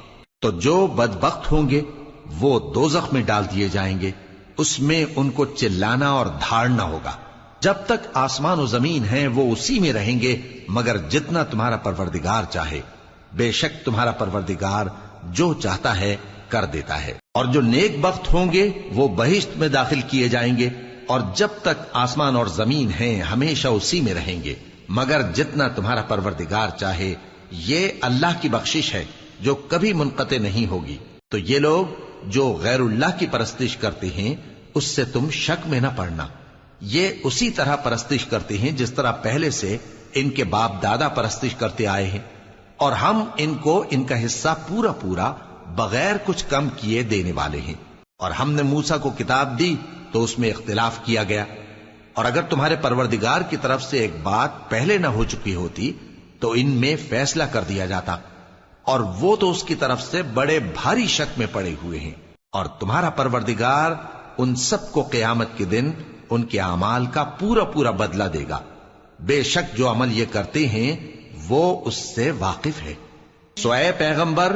تو جو بدبخت ہوں گے وہ دوزخ میں ڈال دیے جائیں گے، اس میں ان کو چلانا اور دھاڑنا ہوگا۔ جب تک آسمان و زمین ہیں وہ اسی میں رہیں گے مگر جتنا تمہارا پروردگار چاہے، بے شک تمہارا پروردگار جو چاہتا ہے کر دیتا ہے۔ اور جو نیک بخت ہوں گے وہ بہشت میں داخل کیے جائیں گے، اور جب تک آسمان اور زمین ہیں ہمیشہ اسی میں رہیں گے مگر جتنا تمہارا پروردگار چاہے۔ یہ اللہ کی بخشش ہے جو کبھی منقطع نہیں ہوگی۔ تو یہ لوگ جو غیر اللہ کی پرستش کرتے ہیں اس سے تم شک میں نہ پڑنا، یہ اسی طرح پرستش کرتے ہیں جس طرح پہلے سے ان کے باپ دادا پرستش کرتے آئے ہیں، اور ہم ان کو ان کا حصہ پورا پورا بغیر کچھ کم کیے دینے والے ہیں۔ اور ہم نے موسیٰ کو کتاب دی تو اس میں اختلاف کیا گیا، اور اگر تمہارے پروردگار کی طرف سے ایک بات پہلے نہ ہو چکی ہوتی تو ان میں فیصلہ کر دیا جاتا، اور وہ تو اس کی طرف سے بڑے بھاری شک میں پڑے ہوئے ہیں۔ اور تمہارا پروردگار ان سب کو قیامت کے دن ان کے اعمال کا پورا پورا بدلہ دے گا، بے شک جو عمل یہ کرتے ہیں وہ اس سے واقف ہے۔ سو اے پیغمبر،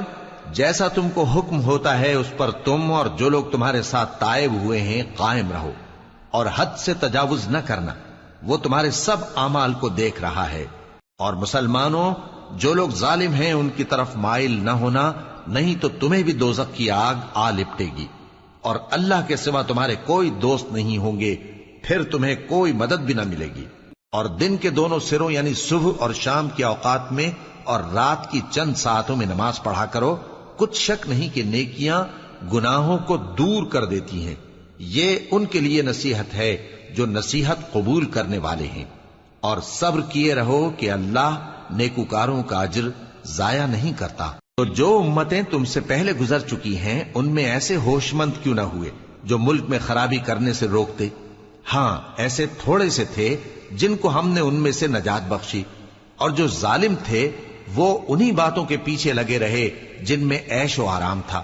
جیسا تم کو حکم ہوتا ہے اس پر تم اور جو لوگ تمہارے ساتھ تائب ہوئے ہیں قائم رہو، اور حد سے تجاوز نہ کرنا، وہ تمہارے سب اعمال کو دیکھ رہا ہے۔ اور مسلمانوں، جو لوگ ظالم ہیں ان کی طرف مائل نہ ہونا، نہیں تو تمہیں بھی دوزخ کی آگ آ لپٹے گی، اور اللہ کے سوا تمہارے کوئی دوست نہیں ہوں گے، پھر تمہیں کوئی مدد بھی نہ ملے گی۔ اور دن کے دونوں سروں یعنی صبح اور شام کے اوقات میں اور رات کی چند ساعتوں میں نماز پڑھا کرو، کچھ شک نہیں کہ نیکیاں گناہوں کو دور کر دیتی ہیں۔ یہ ان کے لیے نصیحت ہے جو نصیحت قبول کرنے والے ہیں۔ اور صبر کیے رہو کہ اللہ نیکوکاروں کا اجر ضائع نہیں کرتا۔ تو جو امتیں تم سے پہلے گزر چکی ہیں ان میں ایسے ہوش مند کیوں نہ ہوئے جو ملک میں خرابی کرنے سے روکتے؟ ہاں، ایسے تھوڑے سے تھے جن کو ہم نے ان میں سے نجات بخشی، اور جو ظالم تھے وہ انہی باتوں کے پیچھے لگے رہے جن میں عیش و آرام تھا،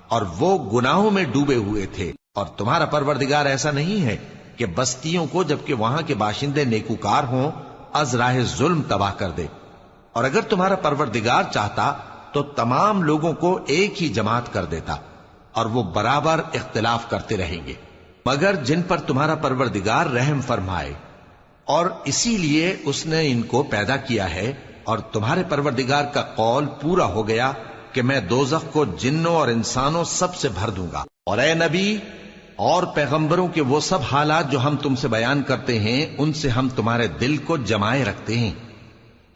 اور وہ گناہوں میں ڈوبے ہوئے تھے۔ اور تمہارا پروردگار ایسا نہیں ہے کہ بستیوں کو جبکہ وہاں کے باشندے نیکوکار ہوں از راہ ظلم تباہ کر دے۔ اور اگر تمہارا پروردگار چاہتا تو تمام لوگوں کو ایک ہی جماعت کر دیتا، اور وہ برابر اختلاف کرتے رہیں گے، مگر جن پر تمہارا پروردگار رحم فرمائے، اور اسی لیے اس نے ان کو پیدا کیا ہے۔ اور تمہارے پروردگار کا قول پورا ہو گیا کہ میں دوزخ کو جنوں اور انسانوں سب سے بھر دوں گا۔ اور اے نبی اور پیغمبروں کے وہ سب حالات جو ہم تم سے بیان کرتے ہیں ان سے ہم تمہارے دل کو جمائے رکھتے ہیں،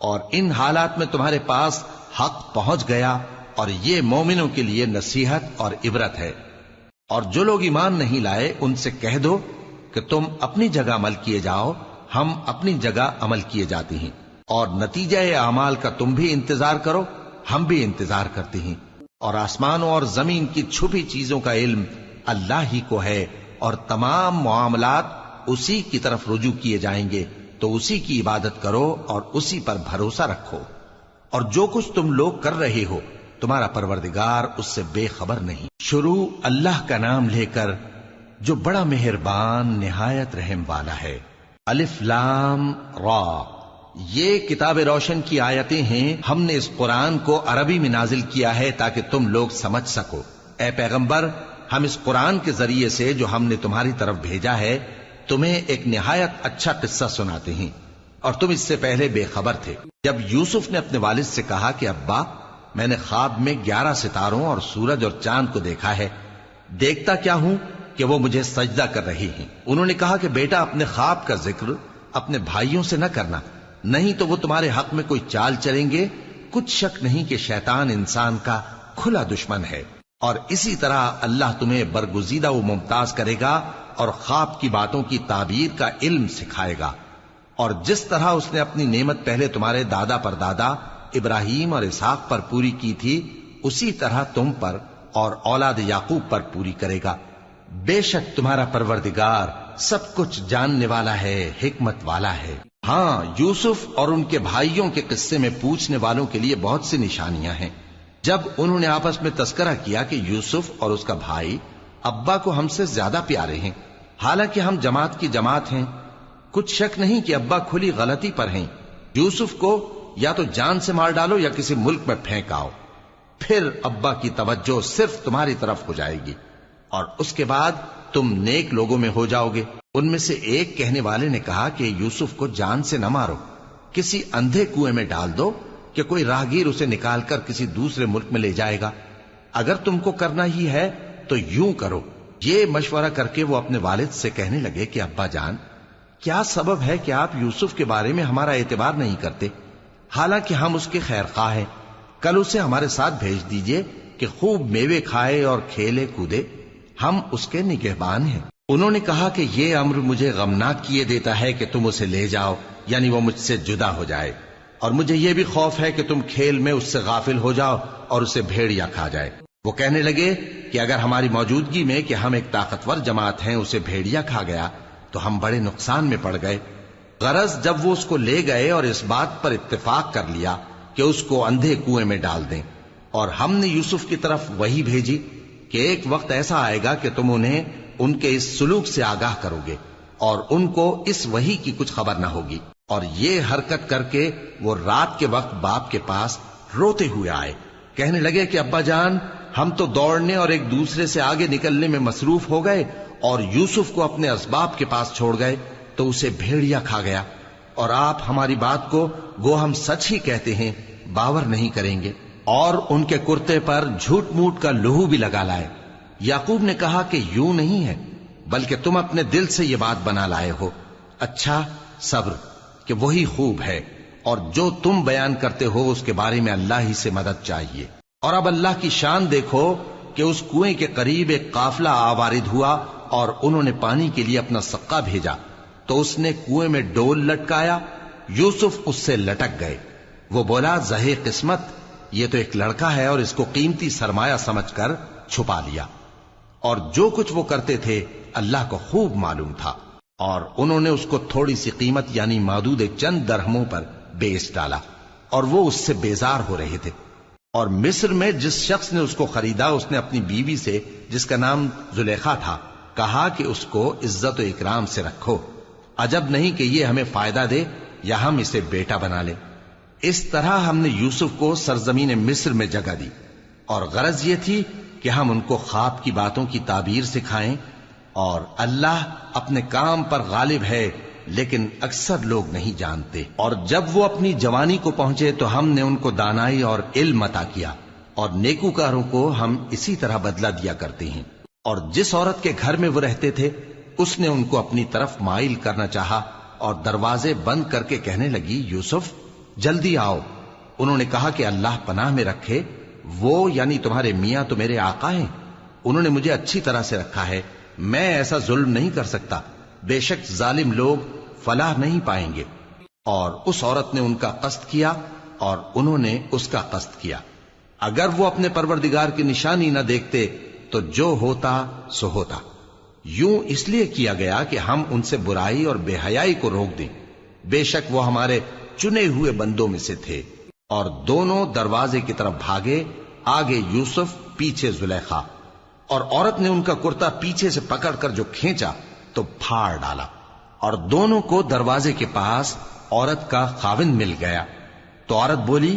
اور ان حالات میں تمہارے پاس حق پہنچ گیا، اور یہ مومنوں کے لیے نصیحت اور عبرت ہے۔ اور جو لوگ ایمان نہیں لائے ان سے کہہ دو کہ تم اپنی جگہ عمل کیے جاؤ، ہم اپنی جگہ عمل کیے جاتے ہیں، اور نتیجہ اعمال کا تم بھی انتظار کرو، ہم بھی انتظار کرتے ہیں۔ اور آسمانوں اور زمین کی چھپی چیزوں کا علم اللہ ہی کو ہے، اور تمام معاملات اسی کی طرف رجوع کیے جائیں گے۔ تو اسی کی عبادت کرو اور اسی پر بھروسہ رکھو، اور جو کچھ تم لوگ کر رہے ہو تمہارا پروردگار اس سے بے خبر نہیں۔ شروع اللہ کا نام لے کر جو بڑا مہربان نہایت رحم والا ہے۔ الف لام را، یہ کتاب روشن کی آیتیں ہیں۔ ہم نے اس قرآن کو عربی میں نازل کیا ہے تاکہ تم لوگ سمجھ سکو۔ اے پیغمبر، ہم اس قرآن کے ذریعے سے جو ہم نے تمہاری طرف بھیجا ہے تمہیں ایک نہایت اچھا قصہ سناتے ہیں، اور تم اس سے پہلے بے خبر تھے۔ جب یوسف نے اپنے والد سے کہا کہ ابا، میں نے خواب میں 11 ستاروں اور سورج اور چاند کو دیکھا ہے، دیکھتا کیا ہوں کہ وہ مجھے سجدہ کر رہی ہیں۔ انہوں نے کہا کہ بیٹا، اپنے خواب کا ذکر اپنے بھائیوں سے نہ کرنا، نہیں تو وہ تمہارے حق میں کوئی چال چلیں گے۔ کچھ شک نہیں کہ شیطان انسان کا کھلا دشمن ہے، اور اسی طرح اللہ تمہیں برگزیدہ و ممتاز کرے گا اور خواب کی باتوں کی تعبیر کا علم سکھائے گا، اور جس طرح اس نے اپنی نعمت پہلے تمہارے دادا پر دادا ابراہیم اور اسحاق پر پوری کی تھی، اسی طرح تم پر اور اولاد یعقوب پر پوری کرے گا۔ بے شک تمہارا پروردگار سب کچھ جاننے والا ہے، حکمت والا ہے۔ ہاں، یوسف اور ان کے بھائیوں کے قصے میں پوچھنے والوں کے لیے بہت سی نشانیاں ہیں۔ جب انہوں نے آپس میں تذکرہ کیا کہ یوسف اور اس کا بھائی ابا کو ہم سے زیادہ پیارے ہیں، حالانکہ ہم جماعت کی جماعت ہیں، کچھ شک نہیں کہ ابا کھلی غلطی پر ہیں، یوسف کو یا تو جان سے مار ڈالو یا کسی ملک میں پھینک آؤ، پھر ابا کی توجہ صرف تمہاری طرف ہو جائے گی، اور اس کے بعد تم نیک لوگوں میں ہو جاؤ گے۔ ان میں سے ایک کہنے والے نے کہا کہ یوسف کو جان سے نہ مارو، کسی اندھے کنویں میں ڈال دو کہ کوئی راہگیر اسے نکال کر کسی دوسرے ملک میں لے جائے گا۔ اگر تم کو کرنا ہی ہے تو یوں کرو۔ یہ مشورہ کر کے وہ اپنے والد سے کہنے لگے کہ ابا جان، کیا سبب ہے کہ آپ یوسف کے بارے میں ہمارا اعتبار نہیں کرتے، حالانکہ ہم اس کے خیر خواہ ہیں؟ کل اسے ہمارے ساتھ بھیج دیجئے کہ خوب میوے کھائے اور کھیلے کودے، ہم اس کے نگہبان ہیں۔ انہوں نے کہا کہ یہ امر مجھے غمناک کیے دیتا ہے کہ تم اسے لے جاؤ، یعنی وہ مجھ سے جدا ہو جائے، اور مجھے یہ بھی خوف ہے کہ تم کھیل میں اس سے غافل ہو جاؤ اور اسے بھیڑیا کھا جائے۔ وہ کہنے لگے کہ اگر ہماری موجودگی میں کہ ہم ایک طاقتور جماعت ہیں اسے بھیڑیا کھا گیا تو ہم بڑے نقصان میں پڑ گئے۔ غرض جب وہ اس کو لے گئے اور اس بات پر اتفاق کر لیا کہ اس کو اندھے کنویں میں ڈال دیں، اور ہم نے یوسف کی طرف وحی بھیجی کہ ایک وقت ایسا آئے گا کہ تم انہیں ان کے اس سلوک سے آگاہ کرو گے، اور ان کو اس وحی کی کچھ خبر نہ ہوگی۔ اور یہ حرکت کر کے وہ رات کے وقت باپ کے پاس روتے ہوئے آئے، کہنے لگے کہ ابا جان، ہم تو دوڑنے اور ایک دوسرے سے آگے نکلنے میں مصروف ہو گئے اور یوسف کو اپنے اسباب کے پاس چھوڑ گئے تو اسے بھیڑیا کھا گیا، اور آپ ہماری بات کو گو ہم سچ ہی کہتے ہیں باور نہیں کریں گے۔ اور ان کے کرتے پر جھوٹ موٹ کا لہو بھی لگا لائے۔ یعقوب نے کہا کہ یوں نہیں ہے، بلکہ تم اپنے دل سے یہ بات بنا لائے ہو۔ اچھا، صبر کہ وہی خوب ہے، اور جو تم بیان کرتے ہو اس کے بارے میں اللہ ہی سے مدد چاہیے۔ اور اب اللہ کی شان دیکھو کہ اس کنویں کے قریب ایک قافلہ آوارد ہوا اور انہوں نے پانی کے لیے اپنا سقا بھیجا، تو اس نے کنویں میں ڈول لٹکایا، یوسف اس سے لٹک گئے۔ وہ بولا، زہے قسمت، یہ تو ایک لڑکا ہے، اور اس کو قیمتی سرمایہ سمجھ کر چھپا لیا۔ اور جو کچھ وہ کرتے تھے اللہ کو خوب معلوم تھا، اور انہوں نے اس کو تھوڑی سی قیمت یعنی مادود چند درہموں پر بیچ ڈالا، اور وہ اس سے بیزار ہو رہے تھے۔ اور مصر میں جس شخص نے اس کو خریدا، اس نے اپنی بیوی سے جس کا نام زلیخا تھا کہا کہ اس کو عزت و اکرام سے رکھو، عجب نہیں کہ یہ ہمیں فائدہ دے یا ہم اسے بیٹا بنا لیں۔ اس طرح ہم نے یوسف کو سرزمین مصر میں جگہ دی، اور غرض یہ تھی کہ ہم ان کو خواب کی باتوں کی تعبیر سکھائیں، اور اللہ اپنے کام پر غالب ہے لیکن اکثر لوگ نہیں جانتے۔ اور جب وہ اپنی جوانی کو پہنچے تو ہم نے ان کو دانائی اور علم عطا کیا، اور نیکوکاروں کو ہم اسی طرح بدلہ دیا کرتے ہیں۔ اور جس عورت کے گھر میں وہ رہتے تھے اس نے ان کو اپنی طرف مائل کرنا چاہا، اور دروازے بند کر کے کہنے لگی، یوسف جلدی آؤ۔ انہوں نے کہا کہ اللہ پناہ میں رکھے، وہ یعنی تمہارے میاں تو میرے آقا ہیں، انہوں نے مجھے اچھی طرح سے رکھا ہے، میں ایسا ظلم نہیں کر سکتا، بے شک ظالم لوگ فلاح نہیں پائیں گے۔ اور اس عورت نے ان کا قصد کیا اور انہوں نے اس کا قصد کیا۔ اگر وہ اپنے پروردگار کی نشانی نہ دیکھتے تو جو ہوتا سو ہوتا۔ یوں اس لیے کیا گیا کہ ہم ان سے برائی اور بے حیائی کو روک دیں۔ بے شک وہ ہمارے چنے ہوئے بندوں میں سے تھے۔ اور دونوں دروازے کی طرف بھاگے، آگے یوسف پیچھے زلیخا، اور عورت نے ان کا کرتا پیچھے سے پکڑ کر جو کھینچا تو پھاڑ ڈالا، اور دونوں کو دروازے کے پاس عورت کا خاوند مل گیا۔ تو عورت بولی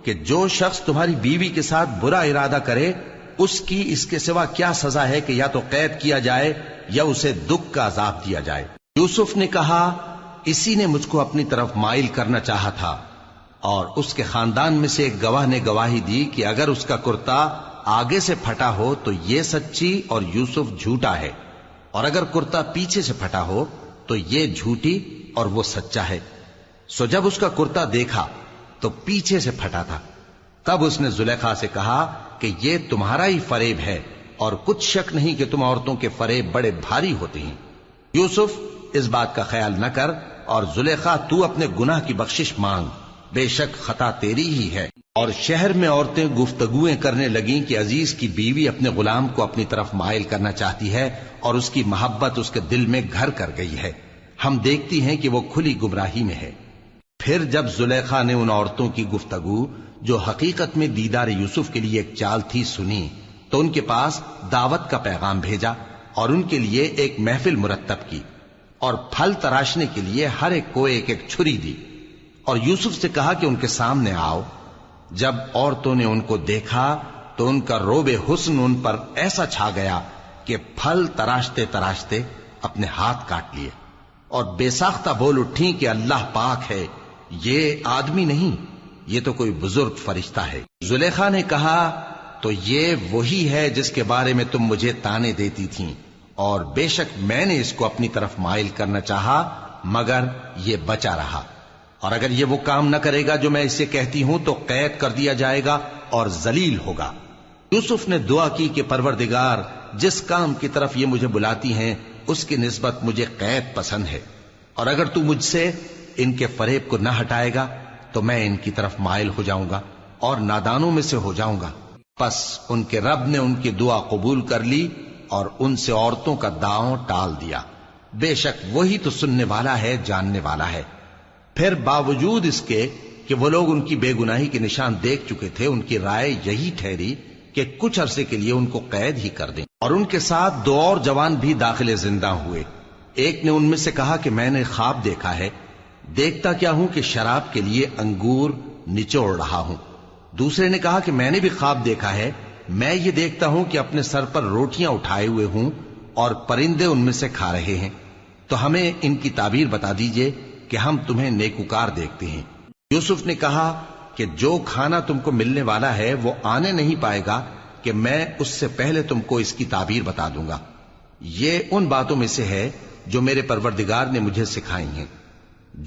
کہ جو شخص تمہاری بیوی کے ساتھ برا ارادہ کرے اس کی اس کے سوا کیا سزا ہے کہ یا تو قید کیا جائے یا اسے دکھ کا عذاب دیا جائے۔ یوسف نے کہا اسی نے مجھ کو اپنی طرف مائل کرنا چاہا تھا، اور اس کے خاندان میں سے ایک گواہ نے گواہی دی کہ اگر اس کا کرتا آگے سے پھٹا ہو تو یہ سچی اور یوسف جھوٹا ہے، اور اگر کرتا پیچھے سے پھٹا ہو تو یہ جھوٹی اور وہ سچا ہے۔ سو جب اس کا کرتا دیکھا تو پیچھے سے پھٹا تھا، تب اس نے زلیخا سے کہا کہ یہ تمہارا ہی فریب ہے، اور کچھ شک نہیں کہ تم عورتوں کے فریب بڑے بھاری ہوتے ہیں۔ یوسف اس بات کا خیال نہ کر، اور زلیخا تو اپنے گناہ کی بخشش مانگ، بے شک خطا تیری ہی ہے۔ اور شہر میں عورتیں گفتگویں کرنے لگیں کہ عزیز کی بیوی اپنے غلام کو اپنی طرف مائل کرنا چاہتی ہے، اور اس کی محبت اس کے دل میں گھر کر گئی ہے، ہم دیکھتی ہیں کہ وہ کھلی گمراہی میں ہے۔ پھر جب زلیخا نے ان عورتوں کی گفتگو جو حقیقت میں دیدار یوسف کے لیے ایک چال تھی سنی، تو ان کے پاس دعوت کا پیغام بھیجا، اور ان کے لیے ایک محفل مرتب کی، اور پھل تراشنے کے لیے ہر ایک کو ایک ایک چھری دی، اور یوسف سے کہا کہ ان کے سامنے آؤ۔ جب عورتوں نے ان کو دیکھا تو ان کا روب حسن ان پر ایسا چھا گیا کہ پھل تراشتے تراشتے اپنے ہاتھ کاٹ لیے، اور بے ساختہ بول اٹھیں کہ اللہ پاک ہے، یہ آدمی نہیں، یہ تو کوئی بزرگ فرشتہ ہے۔ زلیخا نے کہا تو یہ وہی ہے جس کے بارے میں تم مجھے تانے دیتی تھیں، اور بے شک میں نے اس کو اپنی طرف مائل کرنا چاہا مگر یہ بچا رہا، اور اگر یہ وہ کام نہ کرے گا جو میں اسے کہتی ہوں تو قید کر دیا جائے گا اور ذلیل ہوگا۔ یوسف نے دعا کی کہ پروردگار جس کام کی طرف یہ مجھے بلاتی ہیں اس کی نسبت مجھے قید پسند ہے، اور اگر تو مجھ سے ان کے فریب کو نہ ہٹائے گا تو میں ان کی طرف مائل ہو جاؤں گا اور نادانوں میں سے ہو جاؤں گا۔ پس ان کے رب نے ان کی دعا قبول کر لی اور ان سے عورتوں کا داؤں ٹال دیا، بے شک وہی تو سننے والا ہے، جاننے والا ہے۔ پھر باوجود اس کے کہ وہ لوگ ان کی بے گناہی کے نشان دیکھ چکے تھے، ان کی رائے یہی ٹھہری کہ کچھ عرصے کے لیے ان کو قید ہی کر دیں، اور ان کے ساتھ دو اور جوان بھی داخل زندہ ہوئے۔ ایک نے ان میں سے کہا کہ میں نے خواب دیکھا ہے، دیکھتا کیا ہوں کہ شراب کے لیے انگور نچوڑ رہا ہوں۔ دوسرے نے کہا کہ میں نے بھی خواب دیکھا ہے، میں یہ دیکھتا ہوں کہ اپنے سر پر روٹیاں اٹھائے ہوئے ہوں اور پرندے ان میں سے کھا رہے ہیں، تو ہمیں ان کی تعبیر بتا دیجئے کہ ہم تمہیں نیکوکار دیکھتے ہیں۔ یوسف نے کہا کہ جو کھانا تم کو ملنے والا ہے وہ آنے نہیں پائے گا کہ میں اس سے پہلے تم کو اس کی تعبیر بتا دوں گا۔ یہ ان باتوں میں سے ہے جو میرے پروردگار نے مجھے سکھائی ہیں۔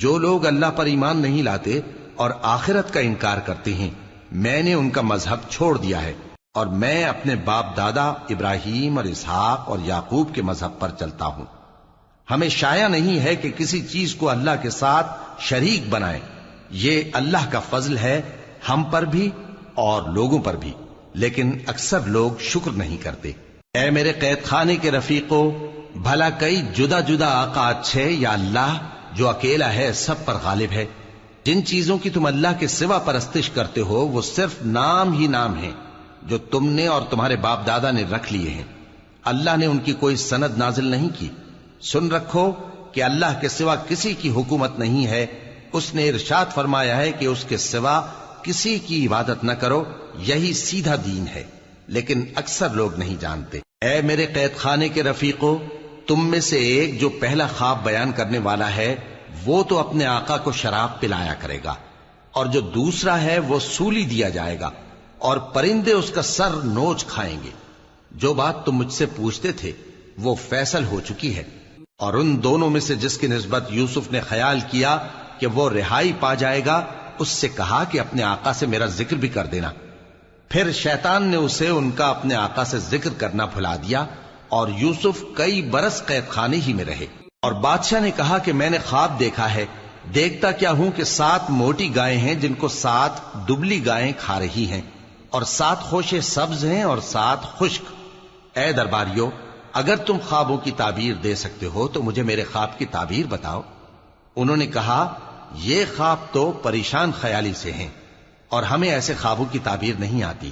جو لوگ اللہ پر ایمان نہیں لاتے اور آخرت کا انکار کرتے ہیں، میں نے ان کا مذہب چھوڑ دیا ہے، اور میں اپنے باپ دادا ابراہیم اور اسحاق اور یعقوب کے مذہب پر چلتا ہوں۔ ہمیں شایع نہیں ہے کہ کسی چیز کو اللہ کے ساتھ شریک بنائیں، یہ اللہ کا فضل ہے ہم پر بھی اور لوگوں پر بھی، لیکن اکثر لوگ شکر نہیں کرتے۔ اے میرے قید خانے کے رفیقو، بھلا کئی جدا جدا آقا اچھے یا اللہ جو اکیلا ہے سب پر غالب ہے؟ جن چیزوں کی تم اللہ کے سوا پرستش کرتے ہو وہ صرف نام ہی نام ہیں جو تم نے اور تمہارے باپ دادا نے رکھ لیے ہیں، اللہ نے ان کی کوئی سند نازل نہیں کی۔ سن رکھو کہ اللہ کے سوا کسی کی حکومت نہیں ہے، اس نے ارشاد فرمایا ہے کہ اس کے سوا کسی کی عبادت نہ کرو، یہی سیدھا دین ہے، لیکن اکثر لوگ نہیں جانتے۔ اے میرے قید خانے کے رفیقو، تم میں سے ایک جو پہلا خواب بیان کرنے والا ہے وہ تو اپنے آقا کو شراب پلایا کرے گا، اور جو دوسرا ہے وہ سولی دیا جائے گا، اور پرندے اس کا سر نوچ کھائیں گے۔ جو بات تم مجھ سے پوچھتے تھے وہ فیصل ہو چکی ہے، اور ان دونوں میں سے جس کی نسبت یوسف نے خیال کیا کہ وہ رہائی پا جائے گا، اس سے کہا کہ اپنے آقا سے میرا ذکر بھی کر دینا۔ پھر شیطان نے اسے ان کا اپنے آقا سے ذکر کرنا بھلا دیا، اور یوسف کئی برس قید خانے ہی میں رہے۔ اور بادشاہ نے کہا کہ میں نے خواب دیکھا ہے، دیکھتا کیا ہوں کہ 7 موٹی گائیں ہیں جن کو 7 دبلی گائیں کھا رہی ہیں، اور 7 خوشے سبز ہیں اور 7 خشک۔ اے درباریو، اگر تم خوابوں کی تعبیر دے سکتے ہو تو مجھے میرے خواب کی تعبیر بتاؤ۔ انہوں نے کہا یہ خواب تو پریشان خیالی سے ہیں اور ہمیں ایسے خوابوں کی تعبیر نہیں آتی۔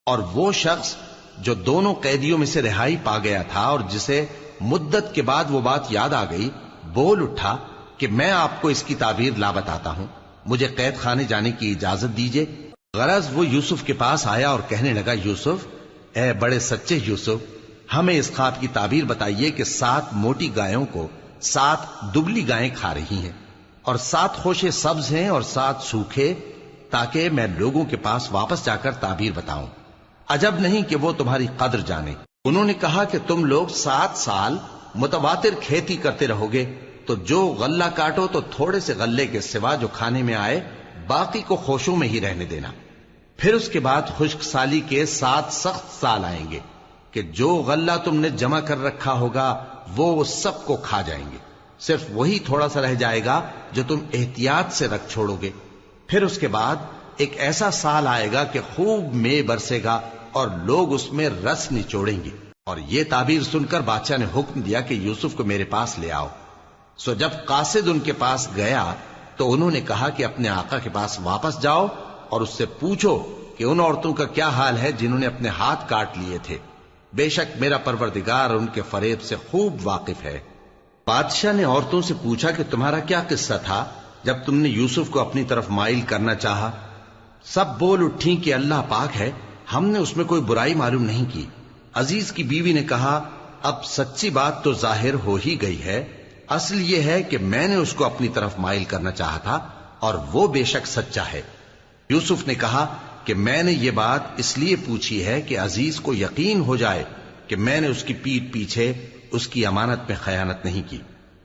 اور وہ شخص جو دونوں قیدیوں میں سے رہائی پا گیا تھا اور جسے مدت کے بعد وہ بات یاد آ گئی، بول اٹھا کہ میں آپ کو اس کی تعبیر لا بتاتا ہوں، مجھے قید خانے جانے کی اجازت دیجیے۔ غرض وہ یوسف کے پاس آیا اور کہنے لگا، یوسف، اے بڑے سچے یوسف، ہمیں اس خواب کی تعبیر بتائیے کہ 7 موٹی گایوں کو 7 دبلی گائیں کھا رہی ہیں، اور 7 خوشے سبز ہیں اور 7 سوکھے، تاکہ میں لوگوں کے پاس واپس جا کر تعبیر بتاؤں۔ عجب نہیں کہ وہ تمہاری قدر جانے۔ انہوں نے کہا کہ تم لوگ 7 سال متواتر کھیتی کرتے رہو گے، تو جو غلہ کاٹو تو تھوڑے سے غلے کے سوا جو کھانے میں آئے باقی کو خوشوں میں ہی رہنے دینا۔ پھر اس کے بعد خشک سالی کے 7 سخت سال آئیں گے کہ جو غلہ تم نے جمع کر رکھا ہوگا وہ سب کو کھا جائیں گے، صرف وہی تھوڑا سا رہ جائے گا جو تم احتیاط سے رکھ چھوڑو گے۔ پھر اس کے بعد ایک ایسا سال آئے گا کہ خوب مے برسے گا اور لوگ اس میں رس نچوڑیں گے۔ اور یہ تعبیر سن کر بادشاہ نے حکم دیا کہ یوسف کو میرے پاس لے آؤ۔ سو جب قاصد ان کے پاس گیا تو انہوں نے کہا کہ اپنے آقا کے پاس واپس جاؤ اور اس سے پوچھو کہ ان عورتوں کا کیا حال ہے جنہوں نے اپنے ہاتھ کاٹ لیے تھے، بے شک میرا پروردگار ان کے فریب سے خوب واقف ہے۔ بادشاہ نے عورتوں سے پوچھا کہ تمہارا کیا قصہ تھا جب تم نے یوسف کو اپنی طرف مائل کرنا چاہا؟ سب بول اٹھیں کہ اللہ پاک ہے، ہم نے اس میں کوئی برائی معلوم نہیں کی۔ عزیز کی بیوی نے کہا، اب سچی بات تو ظاہر ہو ہی گئی ہے، اصل یہ ہے کہ میں نے اس کو اپنی طرف مائل کرنا چاہا تھا اور وہ بے شک سچا ہے۔ یوسف نے کہا کہ میں نے یہ بات اس لیے پوچھی ہے کہ عزیز کو یقین ہو جائے کہ میں نے اس کی پیٹھ پیچھے اس کی امانت میں خیانت نہیں کی،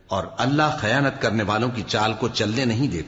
اور اللہ خیانت کرنے والوں کی چال کو چلنے نہیں دیتا۔